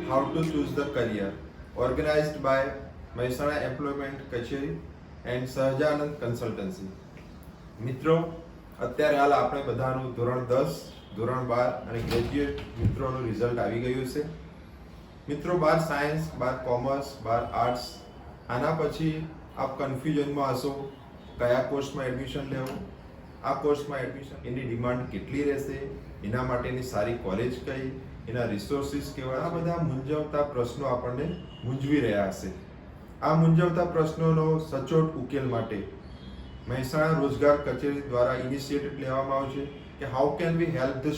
How to Choose the Career, organized by Mehsana Employment Kacheri and Sahajanand consultancy. મિત્રો, અત્યારે હાલ આપણે બધાનું ધોરણ 10, ધોરણ 12 અને ગ્રેજ્યુએટ મિત્રોનું રિઝલ્ટ આવી ગયું છે. મિત્રો, 12 સાયન્સ, 12 કોમર્સ, 12 આર્ટ્સ, આના પછી આપ કન્ફ્યુઝનમાં હશો કયા કોર્સમાં એડમિશન લેવું, આ કોર્સમાં એડમિશન એની ડિમાન્ડ કેટલી રહેશે, એના માટેની સારી કોલેજ કઈ, એના રિસોર્સિસ કેવા, આ બધા મૂંઝવતા પ્રશ્નો આપણને મૂંઝવી રહ્યા હશે. આ મૂંઝવતા પ્રશ્નોનો સચોટ ઉકેલ માટે મહેસાણા રોજગાર કચેરી દ્વારા ઇનિશિયેટિવ લેવામાં આવશે કે how can we help the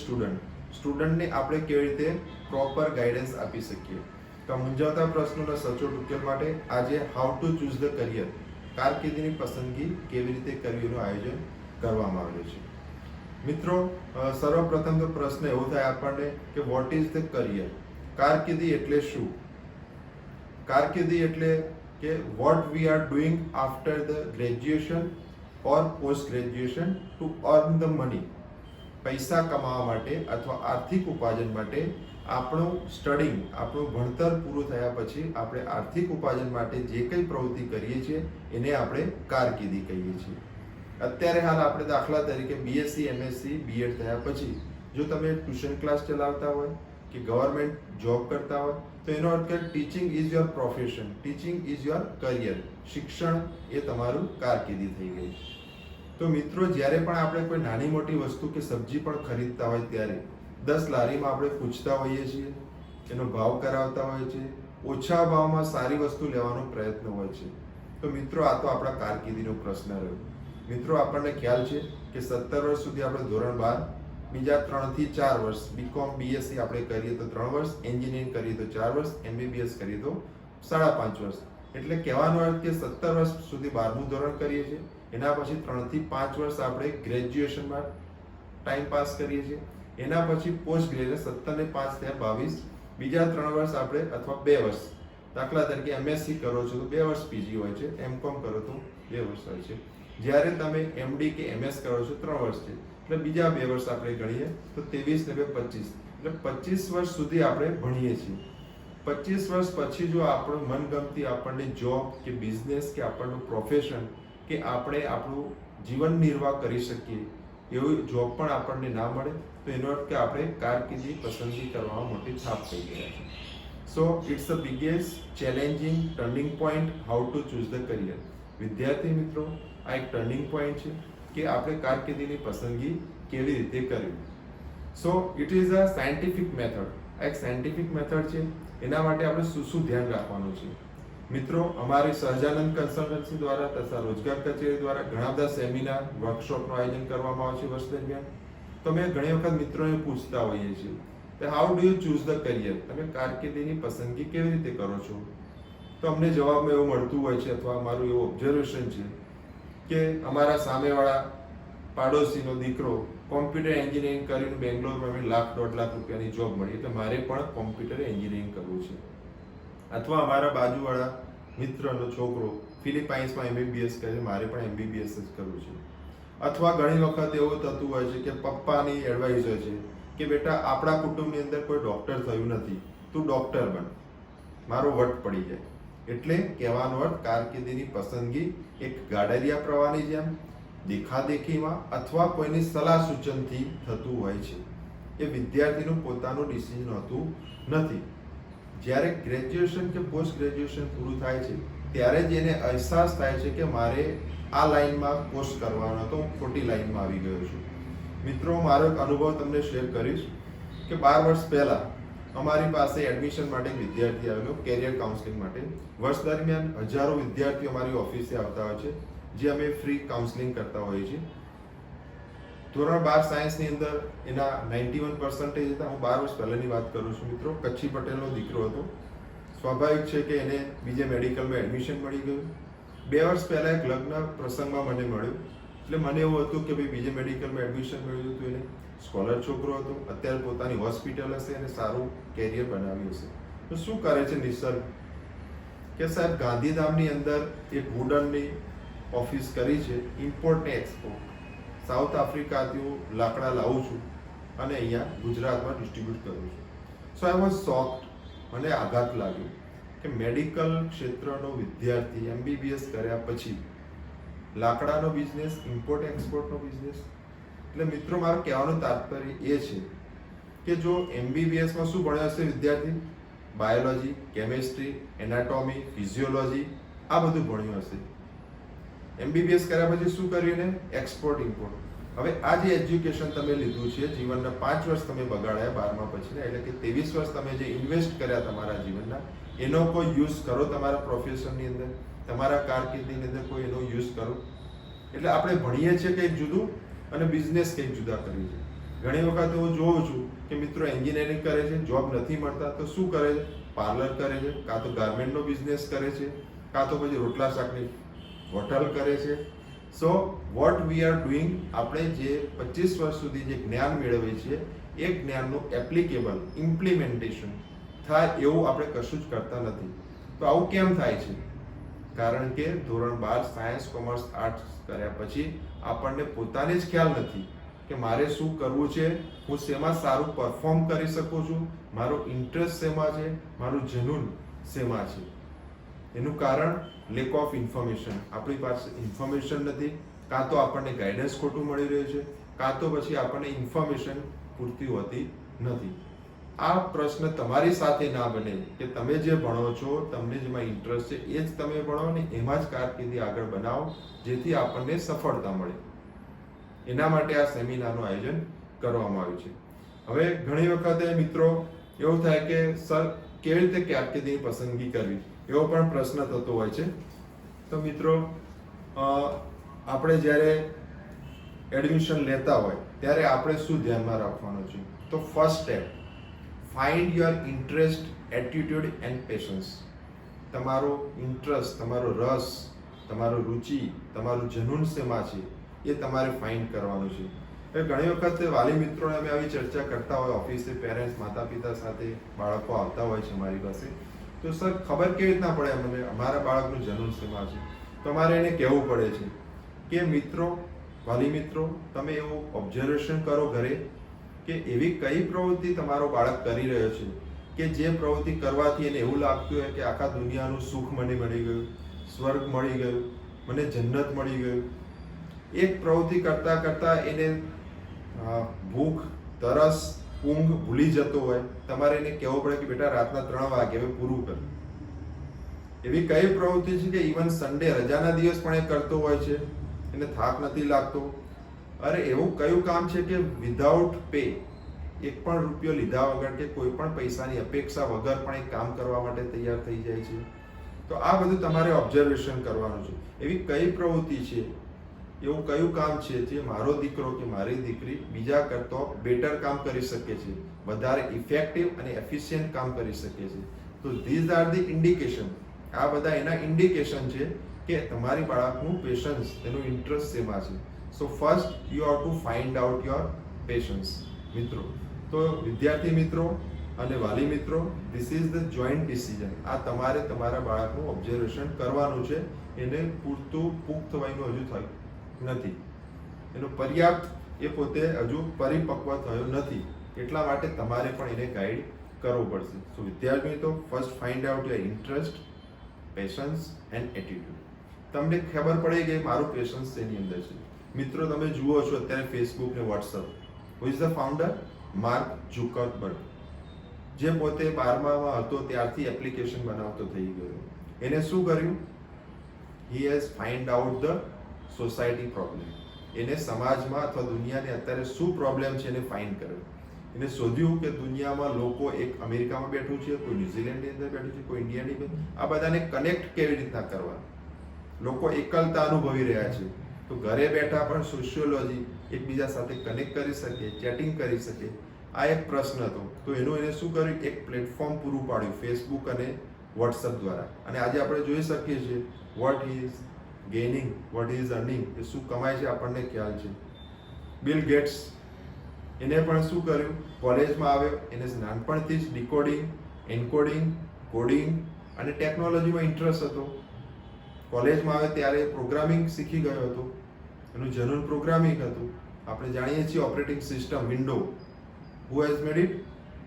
સ્ટુડન્ટને આપણે કેવી રીતે પ્રોપર ગાઈડન્સ આપી શકીએ. તો મૂંઝવતા પ્રશ્નોના સચોટ ઉકેલ માટે આજે how to choose the career, કારકિર્દીની પસંદગી કેવી રીતે કરવી એનું આયોજન કરવામાં આવ્યું છે. મિત્રો, સર્વપ્રથમ તો પ્રશ્ન એવો થાય આપણને કે વોટ ઇઝ ધ કરિયર? કારકિર્દી એટલે શું? કારકિર્દી એટલે કે what we are doing after the graduation or post graduation to earn the money. પૈસા કમાવા માટે અથવા આર્થિક ઉપાર્જન માટે આપણું સ્ટડિંગ, આપણું ભણતર પૂરું થયા પછી આપણે આર્થિક ઉપાર્જન માટે જે કંઈ પ્રવૃત્તિ કરીએ છીએ એને આપણે કારકિર્દી કહીએ છીએ. અત્યારે હાલ આપણે દાખલા તરીકે બીએસસી, એમએસસી, બીએડ થયા પછી જો તમે ટ્યુશન ક્લાસ ચલાવતા હોય કે ગવર્મેન્ટ જોબ કરતા હોય તો એનો અર્થ કે teaching is your profession, teaching is your career. શિક્ષણ એ તમારું કારકિર્દી થઈ ગઈ. તો મિત્રો, જ્યારે પણ આપણે કોઈ નાની મોટી વસ્તુ કે સબ્જી પણ ખરીદતા હોય ત્યારે 10 લારીમાં આપણે પૂછતા હોઈએ છીએ, એનો ભાવ કરાવતા હોઈએ છીએ, ઓછા ભાવમાં સારી વસ્તુ લેવાનો પ્રયત્ન હોય છે. તો મિત્રો, આ તો આપણા કારકિર્દીનો પ્રશ્ન રહ્યો. મિત્રો, આપણને ખ્યાલ છે કે 17 વર્ષ સુધી આપણે ધોરણ 12, બીજા 3 થી 4 વર્ષ બીકોમ, બીએસસી આપણે કરીએ તો 3 વર્ષ, એન્જિનિયરિંગ કરીએ તો 4 વર્ષ, એમબીબીએસ કરીએ તો 5.5 વર્ષ. એટલે કહેવાનો અર્થ કે 17 વર્ષ સુધી 12મું ધોરણ કરીએ છીએ, એના પછી 3 થી 5 વર્ષ આપણે ગ્રેજ્યુએશનમાં ટાઈમ પાસ કરીએ છીએ, એના પછી પોસ્ટ ગ્રેજ્યુએશન 17 ને 5 થયા 22, બીજા 3 વર્ષ આપણે અથવા 2 વર્ષ, દાખલા તરીકે એમએસસી કરો છો તો 2 વર્ષ પીજી હોય છે, એમકોમ કરો તો 2 વર્ષ હોય છે. જ્યારે તમે એમડી કે એમએસ કરો છો 3 વર્ષ છે, એટલે બીજા 2 વર્ષ આપણે ગણીએ તો 23 ને 2 25, એટલે 25 વર્ષ સુધી આપણે ભણીએ છીએ. 25 વર્ષ પછી જો આપણું મનગમતી આપણને જોબ કે બિઝનેસ કે આપણનું પ્રોફેશન કે આપણે આપણું જીવન નિર્વાહ કરી શકીએ એવી જોબ પણ આપણને ના મળે તો એનો અર્થ કે આપણે કારકિર્દી પસંદગી કરવામાં મોટી થાપ થઈ ગયા છે. So it's a biggest challenging turning point how to choose the career. વિદ્યાર્થી મિત્રો, આ એક ટર્નિંગ પોઈન્ટ છે કે આપણે કારકિર્દીની પસંદગી કેવી રીતે કરવી. So it is a scientific method. આ એક સાયન્ટિફિક મેથડ છે. એના માટે આપણે શું ધ્યાન રાખવાનું છે? મિત્રો, અમારી સહજાનંદ કન્સલ્ટન્સી દ્વારા તથા રોજગાર કચેરી દ્વારા ઘણા બધા સેમિનાર, વર્કશોપનું આયોજન કરવામાં આવે છે વર્ષ દરમિયાન. તો અમે ઘણી વખત મિત્રોને પૂછતા હોઈએ છીએ કે how do you choose the career? તમે કારકિર્દીની પસંદગી કેવી રીતે કરો છો? તો અમને જવાબમાં એવું મળતું હોય છે અથવા અમારું એવું ઓબ્ઝર્વેશન છે કે અમારા સામેવાળા પાડોશીનો દીકરો કોમ્પ્યુટર એન્જિનિયરિંગ કરીને બેંગ્લોરમાં $1,00,000-1.5 લાખ રૂપિયાની જોબ મળી, એટલે મારે પણ કોમ્પ્યુટર એન્જિનિયરિંગ કરવું છે. અથવા અમારા બાજુવાળા મિત્રનો છોકરો ફિલિપાઇન્સમાં એમબીબીએસ કરે, મારે પણ એમબીબીએસ જ કરવું છે. અથવા ઘણી વખત એવું થતું હોય છે કે પપ્પાની એડવાઇસ હોય છે કે બેટા, આપણા કુટુંબની અંદર કોઈ ડૉક્ટર થયું નથી, તું ડૉક્ટર બન, મારો વટ પડી જાય. એટલે કહેવાનો અર્થ કારકિર્દીની પસંદગી એક ગાડરિયા પ્રવાહની જેમ દેખાદેખીમાં અથવા કોઈની સલાહ સૂચનથી થતું હોય છે. એ વિદ્યાર્થીનું પોતાનું ડિસિઝન હોતું નથી. જ્યારે ગ્રેજ્યુએશન કે પોસ્ટ ગ્રેજ્યુએશન પૂરું થાય છે ત્યારે જ એને અહેસાસ થાય છે કે મારે આ લાઈનમાં કોર્સ કરવાનો હતો, હું ખોટી લાઈનમાં આવી ગયો છું. મિત્રો, મારો એક અનુભવ તમને શેર કરીશ કે 12 વર્ષ પહેલાં અમારી પાસે એડમિશન માટે એક વિદ્યાર્થી આવેલો કેરિયર કાઉન્સેલિંગ માટે. વર્ષ દરમિયાન હજારો વિદ્યાર્થીઓ અમારી ઓફિસે આવતા હોય છે, જે અમે ફ્રી કાઉન્સેલિંગ કરતા હોઈએ છીએ. ધોરણ 12 સાયન્સની અંદર એના 91% હતા. હું 12 વર્ષ પહેલાંની વાત કરું છું મિત્રો. કચ્છી પટેલનો દીકરો હતો. સ્વાભાવિક છે કે એને બીજે મેડિકલમાં એડમિશન મળી ગયું. 2 વર્ષ પહેલાં એક લગ્ન પ્રસંગમાં મને મળ્યું, એટલે મને એવું હતું કે ભાઈ બીજે મેડિકલમાં એડમિશન મળ્યું હતું, એને સ્કોલર છોકરો હતો, અત્યારે પોતાની હોસ્પિટલ હશે અને સારું કેરિયર બનાવ્યું હશે. તો શું કરે છે નિસર્ગ કે સાહેબ, ગાંધીધામની અંદર એક વુડનની ઓફિસ કરી છે, ઇમ્પોર્ટ ને એક્સપોર્ટ. સાઉથ આફ્રિકાથી હું લાકડા લાવું છું અને અહીંયા ગુજરાતમાં ડિસ્ટ્રીબ્યુટ કરું છું. સો આઈ વોઝ શોક્ડ મને આઘાત લાગ્યો કે મેડિકલ ક્ષેત્રનો વિદ્યાર્થી MBBS કર્યા પછી લાકડાનો બિઝનેસ, ઇમ્પોર્ટ એક્સપોર્ટનો બિઝનેસ. એટલે મિત્રો મારું કહેવાનું તાત્પર્ય એ છે કે જો MBBSમાં શું ભણ્યો હશે વિદ્યાર્થી? બાયોલોજી, કેમેસ્ટ્રી, એનાટોમી, ફિઝિયોલોજી, આ બધું ભણ્યું હશે. MBBS કર્યા પછી શું કર્યું ને? Export import. હવે આ જે એજ્યુકેશન તમે લીધું છે, જીવનના 5 વર્ષ તમે બગાડ્યા 12મા પછી, એટલે કે 23 વર્ષ તમે જે ઇન્વેસ્ટ કર્યા તમારા જીવનના, એનો કોઈ યુઝ કરો તમારા પ્રોફેશનની અંદર, તમારા કારકિર્દીની અંદર કોઈ એનો યુઝ કરો. એટલે આપણે ભણીએ છીએ કંઈક જુદું અને બિઝનેસ કંઈક જુદા કરીએ છીએ. ઘણી વખત હું જોઉં છું કે મિત્રો એન્જિનિયરિંગ કરે છે, જોબ નથી મળતા તો શું કરે છે? પાર્લર કરે છે, કાં તો ગાર્મેન્ટનો બિઝનેસ કરે છે, કાં તો પછી રોટલા શાકની હોટલ કરે છે. So what we are doing, આપણે જે 25 વર્ષ સુધી જે જ્ઞાન મેળવીએ છીએ એ જ્ઞાનનું એપ્લિકેબલ ઇમ્પ્લિમેન્ટેશન થાય એવું આપણે કશું જ કરતા નથી. તો આવું કેમ થાય છે? કારણ કે ધોરણ 12 સાયન્સ, કોમર્સ, આર્ટ્સ કર્યા પછી આપણને પોતાને જ ખ્યાલ નથી કે મારે શું કરવું છે, હું શેમાં સારું પરફોર્મ કરી શકું છું, મારો ઇન્ટરેસ્ટ શેમાં છે, મારું જનૂન શેમાં છે. એનું કારણ લેક ઓફ ઇન્ફોર્મેશન. આપણી પાસે ઇન્ફોર્મેશન નથી, કાં તો આપણને ગાઈડન્સ ખોટું મળી રહ્યું છે, કાં તો પછી આપણને ઇન્ફોર્મેશન પૂરતી હોતી નથી. આ પ્રશ્ન તમારી સાથે ના બને કે તમે જે ભણો છો, તમને જેમાં ઇન્ટરેસ્ટ છે એ જ તમે ભણો ને એમાં જ કારકિર્દી આગળ બનાવો, જેથી આપણને સફળતા મળે. એના માટે આ સેમિનારનું આયોજન કરવામાં આવ્યું છે. હવે ઘણી વખતે મિત્રો એવું થાય કે સર કેવી રીતે કારકિર્દીની પસંદગી કરવી, એવો પણ પ્રશ્ન થતો હોય છે. તો મિત્રો આપણે જ્યારે એડમિશન લેતા હોય ત્યારે આપણે શું ધ્યાનમાં રાખવાનું છે? તો first step, find your interest, attitude and patience. તમારો ઇન્ટરેસ્ટ, તમારો રસ, તમારો રુચિ, તમારું જનૂન શેમાં છે એ તમારે ફાઇન્ડ કરવાનું છે. હવે ઘણી વખત વાલી મિત્રોને અમે આવી ચર્ચા કરતા હોય ઓફિસે, પેરેન્ટ્સ, માતા પિતા સાથે બાળકો આવતા હોય છે મારી પાસે, તો સર ખબર કેવી રીતના પડે અમને અમારા બાળકનું જનૂન શેમાં છે? તો અમારે એને કહેવું પડે છે કે મિત્રો, વાલી મિત્રો, તમે એવું ઓબ્ઝર્વેશન કરો ઘરે કે એવી કઈ પ્રવૃત્તિ તમારો બાળક કરી રહ્યો છે કે જે પ્રવૃત્તિ કરવાથી એને એવું લાગતું હોય કે આખા દુનિયાનું સુખ મને મળી ગયું, સ્વર્ગ મળી ગયું, મને જન્નત મળી ગયું. એક પ્રવૃત્તિ કરતા કરતા એને ભૂખ, તરસ, ઊંઘ ભૂલી જતો હોય. તમારે એને કહેવું પડે કે બેટા રાતના 3 વાગે હવે પૂરું કર. એવી કઈ પ્રવૃત્તિ છે કે ઇવન સન્ડે રજાના દિવસ પણ એ કરતો હોય છે, એને થાક નથી લાગતો? અરે એવું કયું કામ છે કે વિધાઉટ પે, એક પણ રૂપિયો લીધા વગર કે કોઈ પણ પૈસાની અપેક્ષા વગર પણ એક કામ કરવા માટે તૈયાર થઈ જાય છે? તો આ બધું તમારે ઓબ્ઝર્વેશન કરવાનું છે. એવી કઈ પ્રવૃત્તિ છે, એવું કયું કામ છે જે મારો દીકરો કે મારી દીકરી બીજા કરતો બેટર કામ કરી શકે છે, વધારે ઇફેક્ટિવ અને એફિશિયન્ટ કામ કરી શકે છે? તો ધીઝ આર ધી ઇન્ડિકેશન. આ બધા એના ઇન્ડિકેશન છે કે તમારી બાળકનું પેશન્સ, એનું ઇન્ટરેસ્ટ શેમાં છે. So first you are to find out your patience. મિત્રો, તો વિદ્યાર્થી મિત્રો અને વાલી મિત્રો, this is the joint decision. આ તમારે તમારા બાળકનું ઓબ્ઝર્વેશન કરવાનું છે. એને પૂરતું પુખ્ત વયનું હજુ થયું નથી, એનો પર્યાપ્ત એ પોતે હજુ પરિપક્વ થયો નથી, એટલા માટે તમારે પણ એને ગાઈડ કરવો પડશે. સો વિદ્યાર્થી મિત્રો, first find out your interest, patience and attitude. તમને ખબર પડે કે મારું પેશન્સ તેની અંદર છે. મિત્રો તમે જુઓ છો અત્યારે ફેસબુક ને WhatsApp, who is the founder? Mark ઝુકરબર્ગ, જે પોતે 12માં હતો ત્યારથી એપ્લિકેશન બનાવતો થઈ ગયો. એને શું કર્યું? He has find out the society problem. એને સમાજમાં અથવા દુનિયાને અત્યારે શું પ્રોબ્લેમ છે એને ફાઇન્ડ કર્યો. એને શોધ્યું કે દુનિયામાં લોકો, એક અમેરિકામાં બેઠું છે, કોઈ ન્યુઝીલેન્ડની અંદર બેઠું છે, કોઈ ઇન્ડિયાની, આ બધાને કનેક્ટ કેવી રીતના કરવા? લોકો એકલતા અનુભવી રહ્યા છે, તો ઘરે બેઠા પણ સોશિયોલોજી એકબીજા સાથે કનેક્ટ કરી શકે, ચેટિંગ કરી શકે. આ એક પ્રશ્ન હતો. તો એનું એને શું કર્યું? એક પ્લેટફોર્મ પૂરું પાડ્યું ફેસબુક અને વોટ્સઅપ દ્વારા. અને આજે આપણે જોઈ શકીએ છીએ what he is gaining, what he is earning, એ શું કમાય છે આપણને ખ્યાલ છે. બિલ ગેટ્સ, એને પણ શું કર્યું? કોલેજમાં આવ્યો, એને નાનપણથી જ ડીકોડિંગ, એન્કોડિંગ, કોડિંગ અને ટેકનોલોજીમાં ઇન્ટરેસ્ટ હતો. કોલેજમાં આવે ત્યારે પ્રોગ્રામિંગ શીખી ગયો હતો, એનું જનરલ પ્રોગ્રામિંગ હતું. આપણે જાણીએ છીએ operating system window. Who has made it?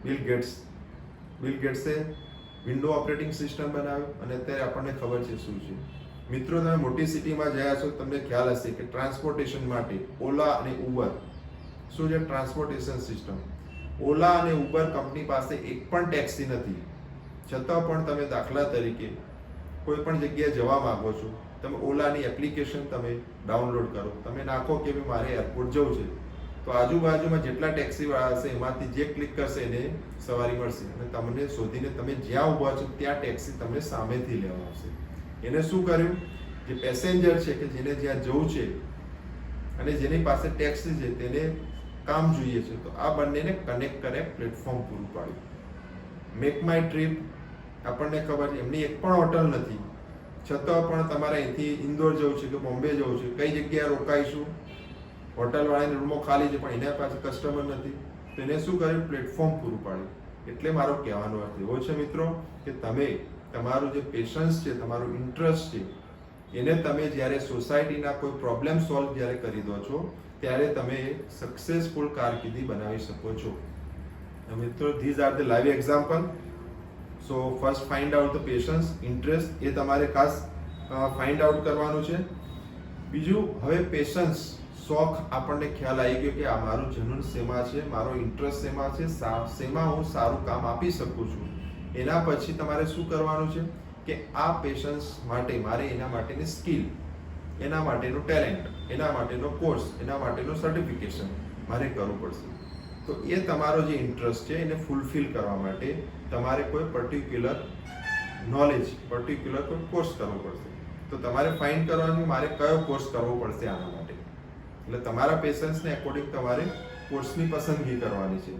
Bill Gates. Bill ગેટ્સે વિન્ડો ઓપરેટિંગ સિસ્ટમ બનાવ્યો અને અત્યારે આપણને ખબર છે શું છે. મિત્રો, તમે મોટી સિટીમાં ગયા છો, તમને ખ્યાલ હશે કે ટ્રાન્સપોર્ટેશન માટે ઓલા અને ઉબર શું છે ટ્રાન્સપોર્ટેશન સિસ્ટમ. ઓલા અને ઉબર કંપની પાસે એક પણ ટેક્સી નથી, છતાં પણ તમે દાખલા તરીકે કોઈ પણ જગ્યાએ જવા માંગો છો, તમે ઓલાની એપ્લિકેશન તમે ડાઉનલોડ કરો, તમે નાખો કે ભાઈ મારે એરપોર્ટ જવું છે, તો આજુબાજુમાં જેટલા ટેક્સીવાળા હશે એમાંથી જે ક્લિક કરશે એને સવારી મળશે અને તમને શોધીને તમે જ્યાં ઊભા છો ત્યાં ટેક્સી તમને સામેથી લેવા આવશે. એને શું કર્યું, જે પેસેન્જર છે કે જેને જ્યાં જવું છે અને જેની પાસે ટેક્સી છે તેને કામ જોઈએ છે, તો આ બંનેને કનેક્ટ કરે પ્લેટફોર્મ પૂરું પાડ્યું. મેક માય ટ્રીપ, આપણને ખબર છે એમની એક પણ હોટલ નથી, છતાં પણ તમારે અહીંથી ઇન્દોર જવું છે કે બોમ્બે જવું છે, કઈ જગ્યાએ રોકાઈશું, હોટલ વાળાની રૂમો ખાલી છે પણ એના પાસે કસ્ટમર નથી, તો એને શું કર્યું, પ્લેટફોર્મ પૂરું પાડ્યું. એટલે મારો કહેવાનો અર્થ એવો છે મિત્રો કે તમે તમારું જે પેશન્સ છે, તમારું ઇન્ટરેસ્ટ છે, એને તમે જ્યારે સોસાયટીના કોઈ પ્રોબ્લેમ સોલ્વ જ્યારે કરી દો છો ત્યારે તમે સક્સેસફુલ કારકિર્દી બનાવી શકો છો. મિત્રો, these are the live example. So first find out the passions, interest, એ તમારે ખાસ ફાઇન્ડ આઉટ કરવાનું છે. બીજું, હવે પેશન્સ, શોખ, આપણને ખ્યાલ આવી ગયો કે આ મારું જનૂન શેમાં છે, મારો ઇન્ટરેસ્ટ શેમાં છે, શેમાં હું સારું કામ આપી શકું છું. એના પછી તમારે શું કરવાનું છે કે આ પેશન્સ માટે મારે એના માટેની સ્કિલ, એના માટેનું ટેલેન્ટ, એના માટેનો કોર્સ, એના માટેનું સર્ટિફિકેશન મારે કરવું પડશે. તો એ તમારો જે ઇન્ટરેસ્ટ છે એને ફૂલફિલ કરવા માટે તમારે કોઈ પર્ટિક્યુલર નોલેજ, પર્ટિક્યુલર કોઈ કોર્સ કરવો પડશે. તો તમારે ફાઇન્ડ કરવાનું મારે કયો કોર્સ કરવો પડશે આના માટે. એટલે તમારા પેશન્સને એકોર્ડિંગ તમારે કોર્સની પસંદગી કરવાની છે.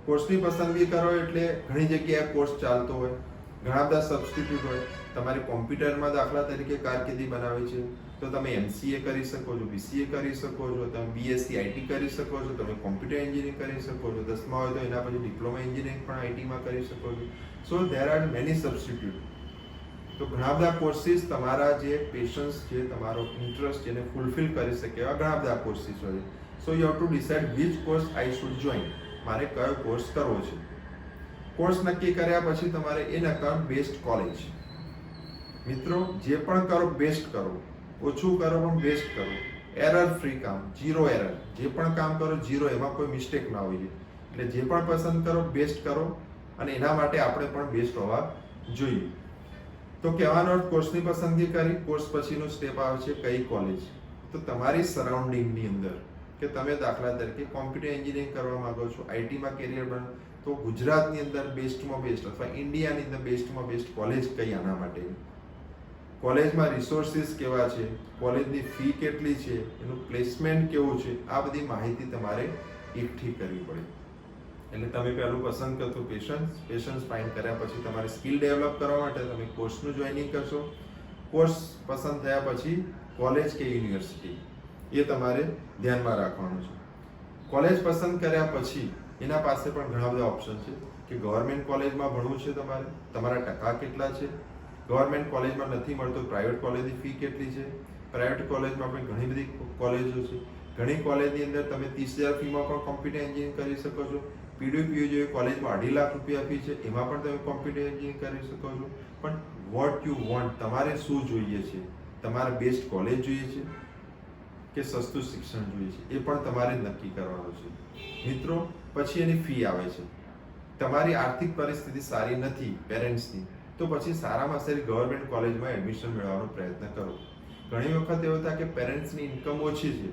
કોર્સની પસંદગી કરો એટલે ઘણી જગ્યાએ કોર્સ ચાલતો હોય, ઘણા બધા સબસ્ટિટ્યૂટ હોય. તમારે કોમ્પ્યુટરમાં દાખલા તરીકે કારકિર્દી બનાવી છે તો તમે MCA કરી શકો છો, BCA કરી શકો છો, તમે BSc IT કરી શકો છો, તમે કોમ્પ્યુટર એન્જિનિયરિંગ કરી શકો છો, 10મા હોય તો એના પછી ડિપ્લોમા એન્જિનિયરિંગ પણ IT માં કરી શકો છો. સો ધેર આર મેની સબસ્ટિટ્યૂટ. તો ઘણા બધા કોર્સિસ તમારા જે પેશન્સ છે, તમારો ઇન્ટરેસ્ટ જેને ફૂલફિલ કરી શકે એવા ઘણા બધા કોર્સિસ હોય. સો you have two decide which course I should join, મારે કયો કોર્સ કરવો છે. કોર્સ નક્કી કર્યા પછી તમારે એ નક્કી બેસ્ટ કોલેજ. મિત્રો, જે પણ કરો બેસ્ટ કરો, ઓછું કરો પણ બેસ્ટ કરો, એરર ફ્રી કામ, ઝીરો એરર, જે પણ કામ કરો ઝીરો, એમાં કોઈ મિસ્ટેક ના હોય. એટલે જે પણ પસંદ કરો બેસ્ટ કરો અને એના માટે આપણે પણ બેસ્ટ હોવા જોઈએ. તો કહેવાનો અર્થ, કોર્સની પસંદગી કરી, કોર્સ પછીનું સ્ટેપ આવે છે કઈ કોલેજ. તો તમારી સરાઉન્ડિંગની અંદર કે તમે દાખલા તરીકે કોમ્પ્યુટર એન્જિનિયરિંગ કરવા માંગો છો, IT માં કેરિયર બને, તો ગુજરાતની અંદર બેસ્ટમાં બેસ્ટ અથવા ઇન્ડિયાની અંદર બેસ્ટમાં બેસ્ટ કોલેજ કઈ આના માટે, કોલેજમાં રિસોર્સિસ કેવા છે, કોલેજની ફી કેટલી છે, એનું પ્લેસમેન્ટ કેવું છે, આ બધી માહિતી તમારે એકઠી કરવી પડે. એટલે તમે પહેલું પસંદ કરતો પેશન્સ ફાઇન્ડ કર્યા પછી તમારે સ્કિલ ડેવલપ કરવા માટે તમે કોર્સનું જોઈનિંગ કરશો. કોર્સ પસંદ થયા પછી કોલેજ કે યુનિવર્સિટી એ તમારે ધ્યાનમાં રાખવાનું છે. કોલેજ પસંદ કર્યા પછી એના પાસે પણ ઘણા બધા ઓપ્શન છે કે ગવર્મેન્ટ કોલેજમાં ભણવું છે તમારે, તમારા ટકા કેટલા છે, ગવર્મેન્ટ કોલેજમાં નથી મળતો પ્રાઇવેટ કોલેજની ફી કેટલી છે, પ્રાઇવેટ કોલેજમાં પણ ઘણી બધી કોલેજો છે. ઘણી કોલેજની અંદર તમે 30,000 ફીમાં પણ કોમ્પ્યુટર એન્જિનિયરિંગ કરી શકો છો. PWPU જેવી કોલેજમાં 2.5 લાખ રૂપિયા ફી છે, એમાં પણ તમે કોમ્પ્યુટર એન્જિનિયરિંગ કરી શકો છો. પણ વોટ યુ વોન્ટ, તમારે શું જોઈએ છે, તમારે બેસ્ટ કોલેજ જોઈએ છે કે સસ્તું શિક્ષણ જોઈએ છે, એ પણ તમારે નક્કી કરવાનું છે. મિત્રો, પછી એની ફી આવે છે. તમારી આર્થિક પરિસ્થિતિ સારી નથી પેરેન્ટ્સની, તો પછી સારામાં સારી ગવર્મેન્ટ કોલેજમાં એડમિશન મેળવવાનો પ્રયત્ન કરો. ઘણી વખત એવું થાય કે પેરેન્ટ્સની ઇન્કમ ઓછી છે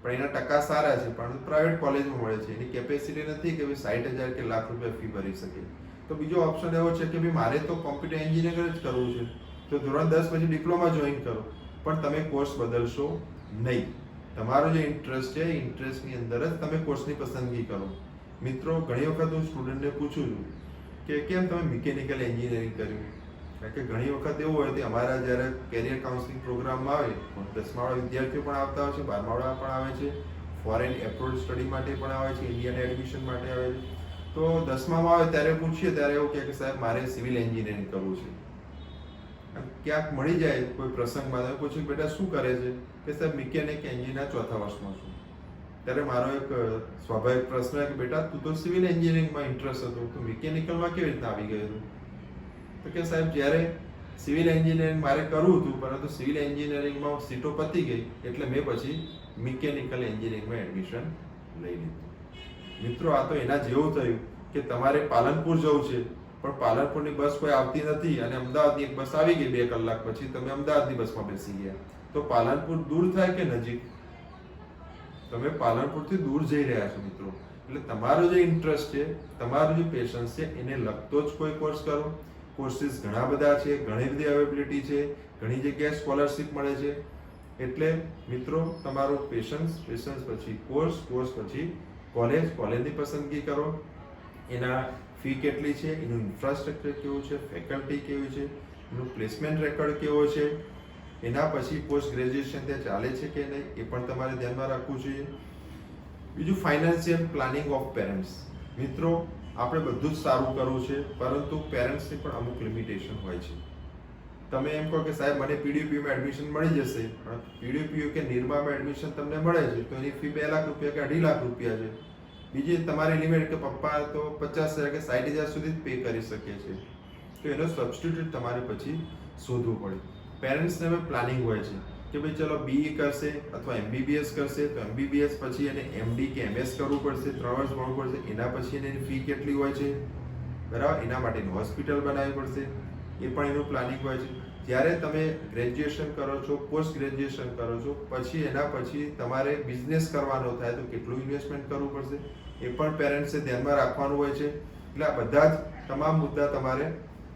પણ એના ટકા સારા છે, પરંતુ પ્રાઇવેટ કોલેજમાં મળે છે, એની કેપેસિટી નથી કે ભાઈ 60,000 કે લાખ રૂપિયા ફી ભરી શકે. તો બીજો ઓપ્શન એવો છે કે ભાઈ મારે તો કોમ્પ્યુટર એન્જિનિયરિંગ જ કરવું છે, તો ધોરણ 10 પછી ડિપ્લોમા જોઈન કરો, પણ તમે કોર્સ બદલશો નહીં. તમારો જે ઇન્ટરેસ્ટ છે એ ઇન્ટરેસ્ટની અંદર જ તમે કોર્સની પસંદગી કરો. મિત્રો, ઘણી વખત હું સ્ટુડન્ટને પૂછું છું કે કેમ તમે મિકેનિકલ એન્જિનિયરિંગ કર્યું, કારણ કે ઘણી વખત એવું હોય કે અમારા જ્યારે કેરિયર કાઉન્સિલિંગ પ્રોગ્રામમાં આવે, 10માવાળા વિદ્યાર્થીઓ પણ આવતા હોય છે, 12માવાળા પણ આવે છે, ફોરેન એપ્રોડ સ્ટડી માટે પણ આવે છે, ઇન્ડિયાના એડમિશન માટે આવે છે. તો 10મામાં આવે ત્યારે પૂછીએ ત્યારે એવું કહે કે સાહેબ મારે સિવિલ એન્જિનિયરિંગ કરવું છે. ક્યાંક મળી જાય કોઈ પ્રસંગમાં, તમે પૂછ્યું બેટા શું કરે છે, કે સાહેબ મિકેનિક એન્જિનિયર 4થા વર્ષમાં છું. ત્યારે મારો એક સ્વાભાવિક પ્રશ્ન કે બેટા તું તો સિવિલ એન્જિનિયરિંગમાં ઇન્ટરેસ્ટ હતો, તો મિકેનિકલમાં કેવી રીતના આવી ગયો? તો કે સાહેબ જ્યારે સિવિલ એન્જિનિયરિંગ મારે કરવું હતું, પરંતુ સિવિલ એન્જિનિયરિંગમાં સીટો પતી ગઈ એટલે મેં પછી મિકેનિકલ એન્જિનિયરિંગમાં એડમિશન લઈ લીધું. મિત્રો આ તો એના જેવું થયું કે તમારે પાલનપુર જવું છે, પણ પાલનપુરની બસ કોઈ આવતી નથી અને અમદાવાદની એક બસ આવી ગઈ 2 કલાક પછી, તમે અમદાવાદની બસમાં બેસી ગયા. તો પાલનપુર દૂર થાય કે નજીક? તમે પાલનપુરથી દૂર જઈ રહ્યા છો મિત્રો. એટલે તમારો જે ઇન્ટરેસ્ટ છે, તમારું જે પેશન છે, એને લગતો જ કોઈ કોર્સ કરો. કોર્સીસ ઘણા બધા છે, ઘણી બધી અવેલેબિલિટી છે, ઘણી જગ્યાએ સ્કોલરશિપ મળે છે. એટલે મિત્રો તમારો પેશન્સ પછી કોર્સ પછી કોલેજની પસંદગી કરો. એના ફી કેટલી છે, એનું ઇન્ફ્રાસ્ટ્રક્ચર કેવું છે, ફેકલ્ટી કેવી છે, એનું પ્લેસમેન્ટ રેકોર્ડ કેવો છે, એના પછી પોસ્ટ ગ્રેજ્યુએશન ત્યાં ચાલે છે કે નહીં એ પણ તમારે ધ્યાનમાં રાખવું જોઈએ. બીજું ફાઇનાન્શિયલ પ્લાનિંગ ઓફ પેરેન્ટ્સ. મિત્રો આપણે બધું જ સારું કરવું છે, પરંતુ પેરેન્ટ્સની પણ અમુક લિમિટેશન હોય છે. તમે એમ કહો કે સાહેબ મને પીડીપીયુમાં એડમિશન મળી જશે, પણ પીડીપીયુ કે નિરમામાં એડમિશન તમને મળે છે તો એની ફી 2 લાખ રૂપિયા કે 2.5 લાખ રૂપિયા છે. બીજી તમારી લિમિટ કે પપ્પા તો 50,000 કે 60,000 સુધી જ પે કરી શકે છે, તો એનો સબસ્ટિટ્યુટ તમારે પછી શોધવું પડે. પેરેન્ટ્સને હવે પ્લાનિંગ હોય છે કે ભાઈ ચલો બીઈ કરશે અથવા એમબીબીએસ કરશે, તો એમબીબીએસ પછી એને એમડી કે એમએસ કરવું પડશે, 3 વર્ષ ભણવું પડશે. એના પછી એની ફી કેટલી હોય છે, બરાબર? એના માટેની હોસ્પિટલ બનાવવી પડશે, એ પણ એનું પ્લાનિંગ હોય છે. જ્યારે તમે ગ્રેજ્યુએશન કરો છો, પોસ્ટ ગ્રેજ્યુએશન કરો છો, પછી એના પછી તમારે બિઝનેસ કરવાનો થાય તો કેટલું ઇન્વેસ્ટમેન્ટ કરવું પડશે એ પણ પેરેન્ટ્સે ધ્યાનમાં રાખવાનું હોય છે. એટલે આ બધા જ તમામ મુદ્દા તમારે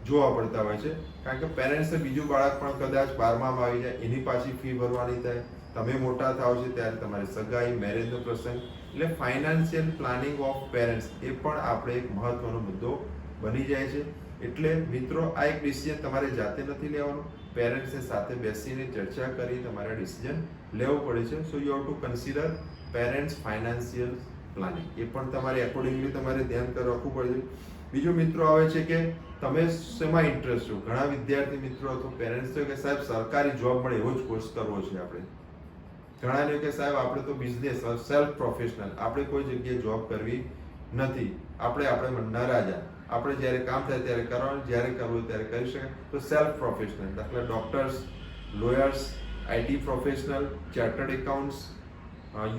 જોવા પડતા હોય છે, કારણ કે પેરેન્ટ્સે બીજું બાળક પણ કદાચ 12મામાં આવી જાય, એની પાછી ફી ભરવાની થાય, તમે મોટા થાવ છો ત્યારે તમારી સગાઈ, મેરેજનો પ્રસંગ. એટલે ફાઇનાન્શિયલ પ્લાનિંગ ઓફ પેરેન્ટ્સ એ પણ આપણે એક મહત્વનો મુદ્દો બની જાય છે. એટલે મિત્રો આ એક ડિસિઝન તમારે જાતે નથી લેવાનું, પેરેન્ટ્સને સાથે બેસીને ચર્ચા કરી તમારે ડિસિઝન લેવું પડે છે. So you have to consider parents financial planning. એ પણ તમારે એકોર્ડિંગલી તમારે ધ્યાન રાખવું પડે. બીજું મિત્રો આવે છે કે તમે શેમાં ઇન્ટરેસ્ટ છો. ઘણા વિદ્યાર્થી મિત્રો તો પેરેન્ટ્સ કે સાહેબ સરકારી જોબ મળે એવો જ કોર્સ કરવો છે આપણે. ઘણાને કે સાહેબ આપણે તો બિઝનેસ સેલ્ફ પ્રોફેશનલ, આપણે કોઈ જગ્યાએ જોબ કરવી નથી, આપણે મનના રાજા, આપણે જ્યારે કામ થાય ત્યારે કરવાનું, જ્યારે કરવું ત્યારે કરી શકાય. તો સેલ્ફ પ્રોફેશનલ, દાખલા doctors, lawyers, IT professional, chartered accounts,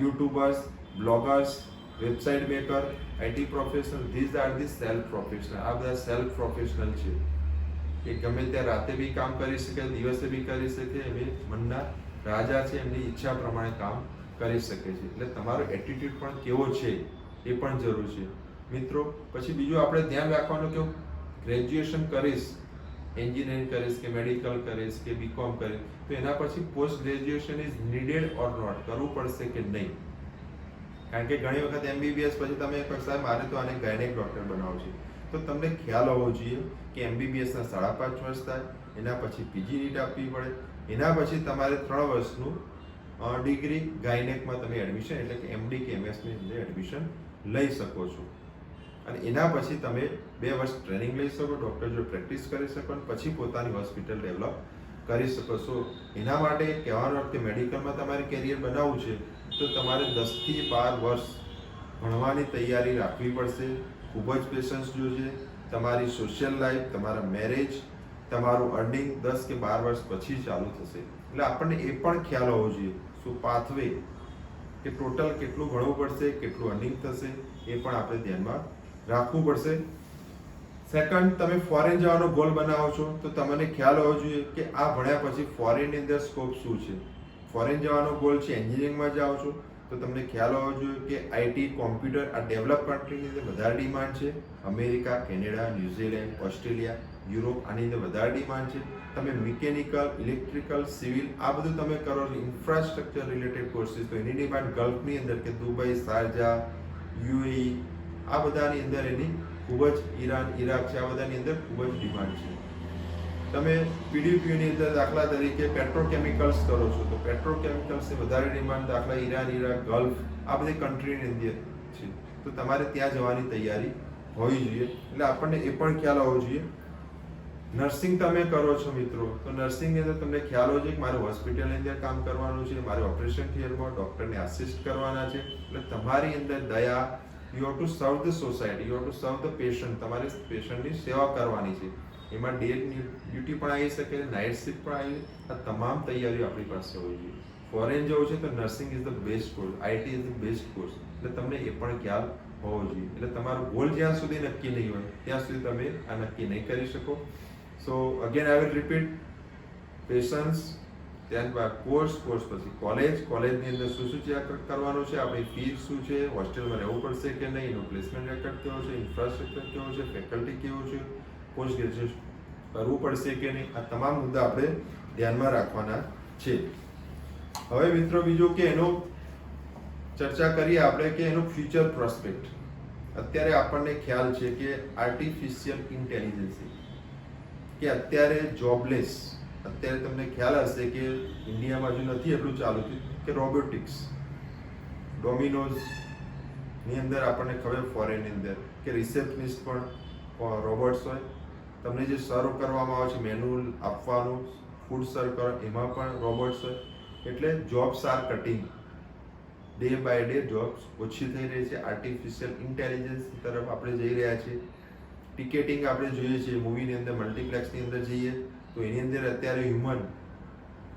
YouTubers, bloggers, website maker, IT professional, these are the self professional. આ બધા સેલ્ફ પ્રોફેશનલ છે. એ ગમે ત્યાં રાતે બી કામ કરી શકે, દિવસે બી કરી શકે, એ મનના રાજા છે, એમની ઈચ્છા પ્રમાણે કામ કરી શકે છે. એટલે તમારો એટીટ્યુડ પણ કેવો છે એ પણ જરૂર છે મિત્રો. પછી બીજું આપણે ધ્યાન રાખવાનું કે ગ્રેજ્યુએશન કરીશ, એન્જિનિયરિંગ કરીશ કે મેડિકલ કરીશ કે બીકોમ કરીશ, તો એના પછી post graduation is needed or not, કરવું પડશે કે નહીં. કારણ કે ઘણી વખત એમબીબીએસ પછી તમે સાહેબ મારે તો આને ગાયનેક ડોક્ટર બનાવવું છે, તો તમને ખ્યાલ હોવો જોઈએ કે એમબીબીએસના 5.5 વર્ષ થાય, એના પછી પીજી નીટ આપવી પડે, એના પછી તમારે 3 વર્ષનું ડિગ્રી ગાયનેકમાં તમે એડમિશન એટલે કે એમડી કે એમએસની અંદર એડમિશન લઈ શકો છો. અને એના પછી તમે 2 વર્ષ ટ્રેનિંગ લઈ શકો, ડૉક્ટર જો પ્રેક્ટિસ કરી શકો, અને પછી પોતાની હોસ્પિટલ ડેવલપ કરી શકો છો. એના માટે કહેવાનો અર્થ કે મેડિકલમાં તમારે કેરિયર બનાવવું છે તો તમારે 10 થી 12 વર્ષ ભણવાની તૈયારી રાખવી પડશે. ખૂબ જ પેશન્સ જોઈએ. તમારી સોશિયલ લાઈફ, તમારા મેરેજ, તમારું અર્નિંગ 10 કે 12 વર્ષ પછી ચાલુ થશે. એટલે આપણને એ પણ ખ્યાલ હોવો જોઈએ શું પાથવે કે ટોટલ કેટલું ભણવું પડશે, કેટલું અર્નિંગ થશે, એ પણ આપણે ધ્યાનમાં રાખવું પડશે. સેકન્ડ, તમે ફોરેન જવાનો ગોલ બનાવો છો તો તમને ખ્યાલ હોવો જોઈએ કે આ ભણ્યા પછી ફોરેનની અંદર સ્કોપ શું છે. ફોરેન જવાનો ગોલ છે, એન્જિનિયરિંગમાં જાઓ છો તો તમને ખ્યાલ હોવો જોઈએ કે આઈટી, કોમ્પ્યુટર આ ડેવલપ કન્ટ્રીની અંદર વધારે ડિમાન્ડ છે. America, Canada, New Zealand, Australia, Europe આની અંદર વધારે ડિમાન્ડ છે. તમે મિકેનિકલ, ઇલેક્ટ્રિકલ, સિવિલ આ બધું તમે કરો છો, ઇન્ફ્રાસ્ટ્રક્ચર રિલેટેડ કોર્સીસ, તો એની ડિમાન્ડ ગલ્ફની અંદર કે દુબઈ, શારજા, યુએઈ આ બધાની અંદર એની ખૂબ જ, ઈરાન, ઈરાક છે, આ બધાની અંદર ખૂબ જ ડિમાન્ડ છે. તમે પીડીપીયુની અંદર દાખલા તરીકે પેટ્રોકેમિકલ્સ કરો છો તો પેટ્રોકેમિકલ્સની વધારે ડિમાન્ડ દાખલા ઈરાન, ઈરાક, ગલ્ફ આ બધી કન્ટ્રીની અંદર છે, તો તમારે ત્યાં જવાની તૈયારી હોવી જોઈએ. એટલે આપણને એ પણ ખ્યાલ હોવો જોઈએ. નર્સિંગ તમે કરો છો મિત્રો તો નર્સિંગની અંદર તમને ખ્યાલ હોવો જોઈએ કે મારે હોસ્પિટલની અંદર કામ કરવાનું છે, મારે ઓપરેશન થિયેટરમાં ડૉક્ટરને આસિસ્ટ કરવાના છે. એટલે તમારી અંદર દયા, યુ હેવ ટુ સર્વ the society, you have two સર્વ ધ પેશન્ટ, તમારે પેશન્ટની સેવા કરવાની છે. એમાં ડે ડ્યુટી પણ આવી શકે, નાઇટ શિફ્ટ પણ આવી, આ તમામ તૈયારીઓ આપણી પાસે હોવી જોઈએ. ફોરેન જવું છે તો nursing is the best course, IT is the best course, એટલે તમને એ પણ ખ્યાલ હોવો જોઈએ. એટલે તમારો ગોલ જ્યાં સુધી નક્કી નહીં હોય ત્યાં સુધી તમે આ નક્કી નહીં કરી શકો. સો again I will repeat, patience, ત્યારબાદ કોર્સ પછી કોલેજની અંદર શું શું કરવાનું છે, આપણી ફી શું છે, હોસ્ટેલમાં રહેવું પડશે કે નહીં, એનું પ્લેસમેન્ટ રેકોર્ડ કેવો છે, ઇન્ફ્રાસ્ટ્રક્ચર કેવો છે, ફેકલ્ટી કેવું છે, પોસ્ટ ગ્રેજ્યુએશન કરવું પડશે કે નહીં, આ તમામ મુદ્દા આપણે ધ્યાનમાં રાખવાના છે. હવે મિત્રો બીજું કે એનો ચર્ચા કરીએ આપણે કે એનો ફ્યુચર પ્રોસ્પેક્ટ. અત્યારે આપણને ખ્યાલ છે કે આર્ટિફિશિયલ ઇન્ટેલિજન્સ કે અત્યારે જોબલેસ, અત્યારે તમને ખ્યાલ હશે કે ઇન્ડિયામાં હજુ નથી એટલું ચાલુ થયું કે રોબોટિક્સ, ડોમિનોઝ ની અંદર આપણને ખબર ફોરેનની અંદર કે રિસેપ્શનિસ્ટ પણ રોબોટ્સ હોય, તમને જે સર્વ કરવામાં આવે છે મેન્યુઅલ આપવાનું, ફૂડ સર્વ કરો એમાં પણ રોબોટ્સ હોય. એટલે jobs are cutting, day by day jobs ઓછી થઈ રહી છે. આર્ટિફિશિયલ ઇન્ટેલિજન્સ તરફ આપણે જઈ રહ્યા છીએ. ટિકેટિંગ આપણે જોઈએ છીએ મૂવીની અંદર, મલ્ટીપ્લેક્સની અંદર જઈએ તો એની અંદર અત્યારે હ્યુમન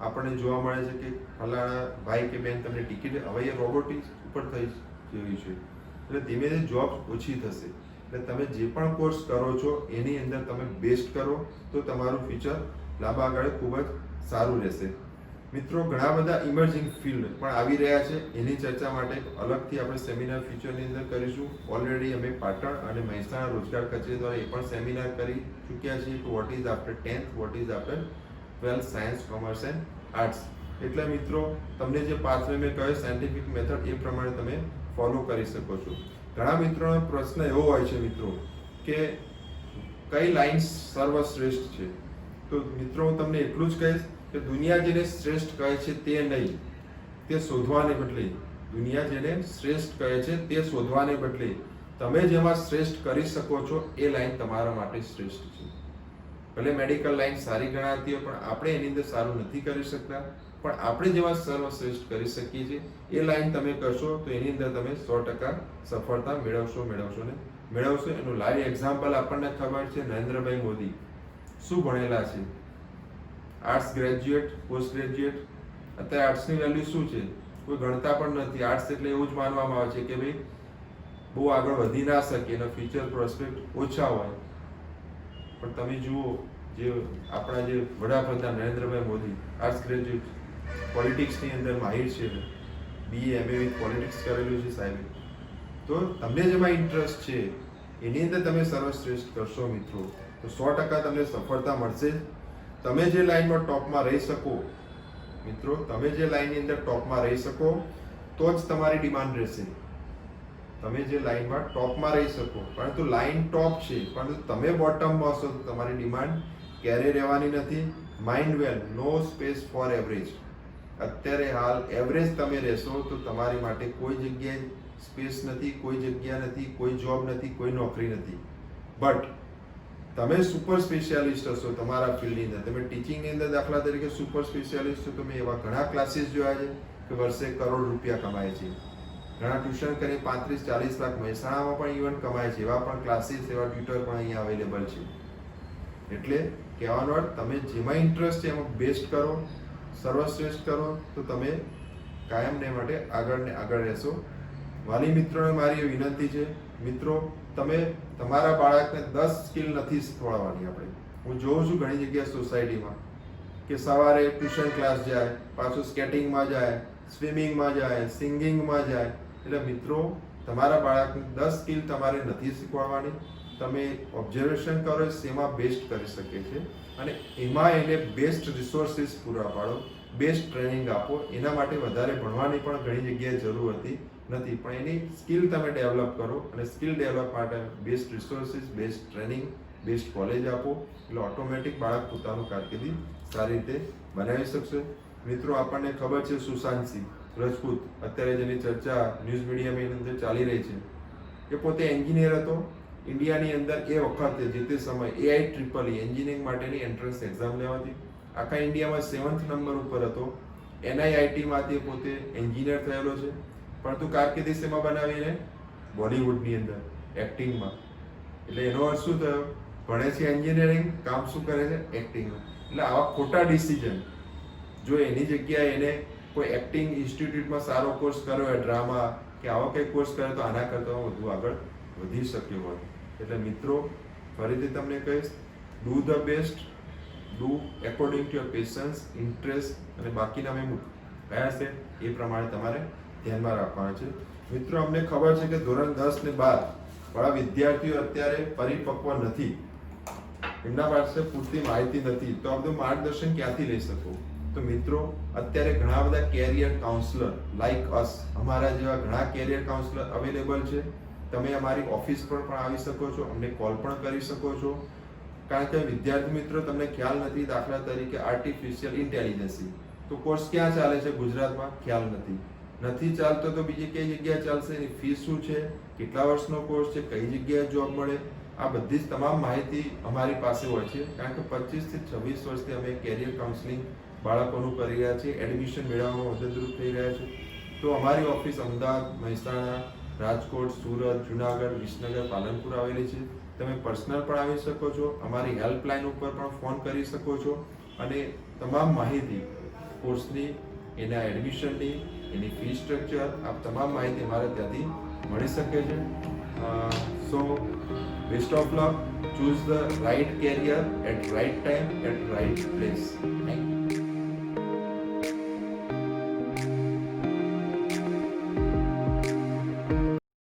આપણને જોવા મળે છે કે ફલાણા ભાઈ કે બેન તમને ટિકિટ, હવે એ રોબોટિક્સ ઉપર થઈ જેવી છે. એટલે ધીમે ધીમે જોબ્સ ઓછી થશે. એટલે તમે જે પણ કોર્સ કરો છો એની અંદર તમે બેસ્ટ કરો તો તમારું ફ્યુચર લાંબા ગાળે ખૂબ જ સારું રહેશે. મિત્રો ઘણા બધા ઇમર્જિંગ ફિલ્ડ પણ આવી રહ્યા છે, એની ચર્ચા માટે અલગથી આપણે સેમિનાર ફ્યુચરની અંદર કરીશું. ઓલરેડી અમે પાટણ અને મહેસાણા રોજગાર કચેરી દ્વારા એ પણ સેમિનાર કરી ચૂક્યા છીએ કે what is after 10th, what is after 12th, science, commerce and arts. એટલે મિત્રો તમને જે પાથવે મેં કહ્યું સાયન્ટિફિક મેથડ એ પ્રમાણે તમે ફોલો કરી શકો છો. ઘણા મિત્રોનો પ્રશ્ન એવો હોય છે મિત્રો કે કઈ લાઈન સર્વશ્રેષ્ઠ છે. તો મિત્રો હું તમને એટલું જ કહીશ કે દુનિયા જેને શ્રેષ્ઠ કહે છે તે નહીં, તે શોધવાને બદલે, દુનિયા જેને શ્રેષ્ઠ કહે છે તે શોધવાને બદલે તમે જેમાં શ્રેષ્ઠ કરી શકો છો એ લાઈન તમારા માટે શ્રેષ્ઠ છે. ભલે મેડિકલ લાઈન સારી ગણાતી હોય પણ આપણે એની અંદર સારું નથી કરી શકતા, પણ આપણે જેમાં સર્વશ્રેષ્ઠ કરી શકીએ છીએ એ લાઈન તમે કરશો તો એની અંદર તમે 100% સફળતા મેળવશો. એનું લાઈવ એક્ઝામ્પલ આપણને ખબર છે, નરેન્દ્રભાઈ મોદી શું ભણેલા છે, આર્ટ્સ ગ્રેજ્યુએટ, પોસ્ટ ગ્રેજ્યુએટ. અત્યારે આર્ટ્સની વેલ્યુ શું છે, કોઈ ગણતા પણ નથી. આર્ટ્સ એટલે એવું જ માનવામાં આવે છે કે ભાઈ બહુ આગળ વધી ના શકે, એના ફ્યુચર પ્રોસ્પેક્ટ ઓછા હોય. પણ તમે જુઓ જે આપણા જે વડાપ્રધાન નરેન્દ્રભાઈ મોદી આર્ટ્સ ગ્રેજ્યુએટ, પોલિટિક્સની અંદર માહિર છે, BA MA વિથ પોલિટિક્સ કરેલું છે સાહેબે. તો તમને જેમાં ઇન્ટરેસ્ટ છે એની અંદર તમે સર્વશ્રેષ્ઠ કરશો મિત્રો તો 100% તમને સફળતા મળશે. તમે જે લાઈનમાં ટોપમાં રહી શકો મિત્રો, તમે જે લાઈનની અંદર ટોપમાં રહી શકો તો જ તમારી ડિમાન્ડ રહેશે. તમે જે લાઈનમાં ટોપમાં રહી શકો, પરંતુ લાઈન ટોપ છે પરંતુ તમે બોટમમાં હશો તો તમારી ડિમાન્ડ ક્યારેય રહેવાની નથી. માઇન્ડ વેલ, નો સ્પેસ ફોર એવરેજ. અત્યારે હાલ એવરેજ તમે રહેશો તો તમારી માટે કોઈ જગ્યાએ સ્પેસ નથી, કોઈ જગ્યા નથી, કોઈ જોબ નથી, કોઈ નોકરી નથી. બટ તમે સુપર સ્પેશિયાલિસ્ટ હશો તમારા ફિલ્ડની અંદર, તમે ટીચિંગની અંદર દાખલા તરીકે સુપર સ્પેશિયાલિસ્ટ છો. તમે એવા ઘણા ક્લાસીસ જોયા છે કે વર્ષે કરોડ રૂપિયા કમાય છે. ઘણા ટ્યુશન કરી 35-40 લાખ મહેસાણામાં પણ ઇવન કમાય છે. એવા પણ ક્લાસીસ, એવા ટ્યુટર પણ અહીંયા અવેલેબલ છે. એટલે કહેવાનો અર્થ, તમે જેમાં ઇન્ટરેસ્ટ છે એમાં બેસ્ટ કરો, સર્વશ્રેષ્ઠ કરો તો તમે કાયમને માટે આગળ ને આગળ રહેશો. વાલી મિત્રોને મારી એ વિનંતી છે, મિત્રો તમે તમારા બાળકને 10 સ્કિલ નથી શીખવાડવાની. આપણે હું જોઉં છું ઘણી જગ્યાએ સોસાયટીમાં કે સવારે ટ્યુશન ક્લાસ જાય, પાછું સ્કેટિંગમાં જાય, સ્વિમિંગમાં જાય, સિંગિંગમાં જાય. એટલે મિત્રો તમારા બાળકને 10 સ્કિલ તમારે નથી શીખવાડવાની. તમે ઓબ્ઝર્વેશન કરો શેમાં બેસ્ટ કરી શકે છે અને એમાં એને બેસ્ટ રિસોર્સિસ પૂરા પાડો, બેસ્ટ ટ્રેનિંગ આપો. એના માટે વધારે ભણવાની પણ ઘણી જગ્યાએ જરૂર હતી નથી, પણ એની સ્કિલ તમે ડેવલપ કરો અને સ્કિલ ડેવલપ માટે best resources, best training, best college આપો. એટલે ઓટોમેટિક બાળક પોતાનું કારકિર્દી સારી રીતે બનાવી શકશે. મિત્રો આપણને ખબર છે સુશાંત સિંહ રજપૂત, અત્યારે જેની ચર્ચા ન્યૂઝ મીડિયાની અંદર ચાલી રહી છે, એ પોતે એન્જિનિયર હતો. ઇન્ડિયાની અંદર એ વખતે જે તે સમય AIEEE એન્જિનિયરિંગ માટેની એન્ટ્રન્સ એક્ઝામ લેવાતી. આખા ઇન્ડિયામાં 7th નંબર ઉપર હતો. NIIT માંથી પોતે એન્જિનિયર થયેલો છે, પરંતુ કારકિર્દી શેમાં બનાવીને બોલિવૂડની અંદર એક્ટિંગમાં. એટલે એનો અર્થ શું થયો ભણે છે એન્જિનિયરિંગ, કામ શું કરે છે? એક્ટિંગનું. એટલે આવા ખોટા ડિસિઝન, જો એની જગ્યાએ એને કોઈ એક્ટિંગ ઇન્સ્ટિટ્યૂટમાં સારો કોર્સ કર્યો હોય, ડ્રામા કે આવો કંઈ કોર્સ કર્યો તો આના કરતાં વધુ આગળ વધી શક્યો હોત. એટલે મિત્રો ફરીથી તમને કહીશ, do the best, do according to your patience, interest, અને બાકીના મેં કયા છે એ પ્રમાણે તમારે ધ્યાનમાં રાખવાના છે. મિત્રો અમને ખબર છે કે ધોરણ 10 ને 12 વાળા વિદ્યાર્થીઓ અત્યારે પરિપક્વ નથી, એમના પાસે પૂરતી માહિતી નથી, તો આ બધું માર્ગદર્શન ક્યાંથી લઈ શકો? તો મિત્રો અત્યારે ઘણા બધા કેરિયર કાઉન્સલર લાઈક અસ, અમારા જેવા ઘણા કેરિયર કાઉન્સલર અવેલેબલ છે. તમે અમારી ઓફિસ પર પણ આવી શકો છો, અમને કોલ પણ કરી શકો છો. કારણ કે વિદ્યાર્થી મિત્રો તમને ખ્યાલ નથી, દાખલા તરીકે આર્ટિફિશિયલ ઇન્ટેલિજન્સી તો કોર્સ ક્યાં ચાલે છે ગુજરાતમાં? ખ્યાલ નથી ચાલતો તો બીજી કઈ જગ્યાએ ચાલશે? એની ફીસ શું છે, કેટલા વર્ષનો કોર્સ છે, કઈ જગ્યાએ જોબ મળે, આ બધી જ તમામ માહિતી અમારી પાસે હોય છે. કારણ કે 25 થી 26 વર્ષથી અમે કેરિયર કાઉન્સેલિંગ બાળકોનું કરી રહ્યા છીએ, એડમિશન મેળવવામાં મદદરૂપ થઈ રહ્યા છે. તો અમારી ઓફિસ અમદાવાદ, મહેસાણા, રાજકોટ, સુરત, જુનાગઢ, વિસનગર, પાલનપુર આવેલી છે. તમે પર્સનલ પણ આવી શકો છો, અમારી હેલ્પલાઇન ઉપર પણ ફોન કરી શકો છો, અને તમામ માહિતી કોર્સની, એના એડમિશનની, એની ફી સ્ટ્રક્ચર, આ તમામ માહિતી અમારે ત્યાંથી મળી શકે છે. So best of luck, choose the right career at right time at right place. Thank you.